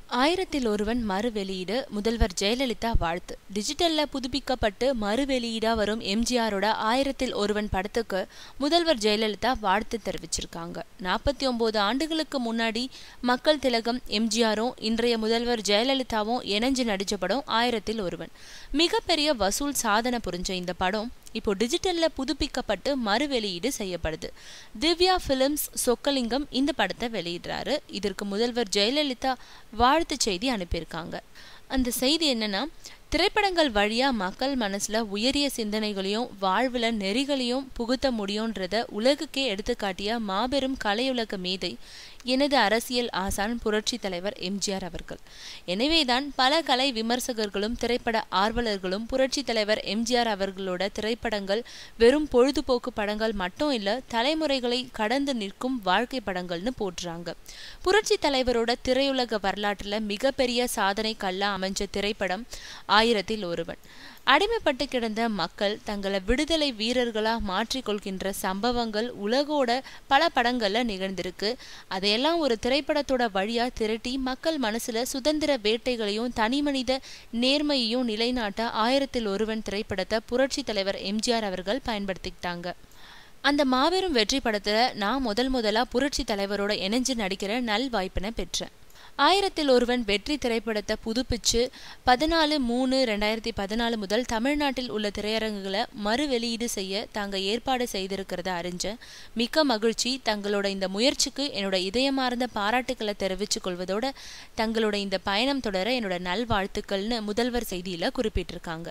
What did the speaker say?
ஆயிரத்தில் ஒருவன் மறு வெளியீடு முதல்வர் ஜெயலலிதா வாழ்த்து. டிஜிட்டல்ல புதுப்பிக்கப்பட்டு மறு வெளியீடா வரும் எம்ஜிஆரோட ஆயிரத்தில் ஒருவன் படத்துக்கு முதல்வர் ஜெயலலிதா வாழ்த்து தெரிவிச்சிருக்காங்க. 49 ஆண்டுகளுக்கு முன்னாடி மக்கள் திலகம் எம்ஜிஆரும் இன்றைய முதல்வர் ஜெயலலிதாவும் இணைஞ்சு நடிச்ச படம் ஆயிரத்தில் ஒருவன். மிகப்பெரிய வசூல் சாதனை புரிஞ்ச இந்த படம் இப்போ டிஜிட்டல்ல புதுப்பிக்கப்பட்டு மறு வெளியீடு செய்யப்படுது. திவ்யா பிலிம்ஸ் சொக்கலிங்கம் இந்த படத்தை வெளியிடுறாரு. இதற்கு முதல்வர் ஜெயலலிதா வாழ்த்து செய்தி அனுப்பியிருக்காங்க. அந்த செய்தி என்னன்னா, திரைப்படங்கள் வழியா மக்கள் மனசுல உயரிய சிந்தனைகளையும் வாழ்வுல நெறிகளையும் புகுத்த முடியும்ன்றத உலகுக்கே எடுத்துக்காட்டிய மாபெரும் கலையுலக மேதை எனது அரசியல் ஆசான் புரட்சி தலைவர் எம்ஜிஆர் அவர்கள். எனவேதான் பல கலை விமர்சகர்களும் திரைப்பட ஆர்வலர்களும் புரட்சி தலைவர் எம்ஜிஆர் அவர்களோட திரைப்படங்கள் வெறும் பொழுதுபோக்கு படங்கள் மட்டும் இல்ல, தலைமுறைகளை கடந்து நிற்கும் வாழ்க்கை படங்கள்னு போற்றுறாங்க. புரட்சி தலைவரோட திரையுலக வரலாற்றுல மிகப்பெரிய சாதனை கல்லா அமைஞ்ச திரைப்படம் ஆயிரத்தில் ஒருவன். அடிமைப்பட்டு கிடந்த மக்கள் தங்களை விடுதலை வீரர்களா மாற்றிக்கொள்கின்ற சம்பவங்கள் உலகோட பல படங்கள்ல நிகழ்ந்திருக்கு. அதையெல்லாம் ஒரு திரைப்படத்தோட வழியா திரட்டி மக்கள் மனசுல சுதந்திர வேட்டைகளையும் தனிமனித நேர்மையையும் நிலைநாட்ட ஆயிரத்தில் ஒருவன் திரைப்படத்தை புரட்சி தலைவர் எம்ஜிஆர் அவர்கள் பயன்படுத்திக்கிட்டாங்க. அந்த மாபெரும் வெற்றி படத்துல நான் முதலா புரட்சி தலைவரோட இணைஞ்சு நடிக்கிற நல் வாய்ப்பினை பெற்றேன். ஆயிரத்தில் ஒருவன் வெற்றி திரைப்படத்தை புதுப்பிச்சு 14/3/2014 முதல் தமிழ்நாட்டில் உள்ள திரையரங்குகளை மறு வெளியீடு செய்ய தாங்க ஏற்பாடு செய்திருக்கிறத அறிஞ்ச மிக்க மகிழ்ச்சி. தங்களோட இந்த முயற்சிக்கு என்னோட இதயமார்ந்த பாராட்டுக்களை தெரிவித்துக் கொள்வதோட தங்களோட இந்த பயணம் தொடர என்னோட நல்வாழ்த்துக்கள்னு முதல்வர் செய்தியில குறிப்பிட்டிருக்காங்க.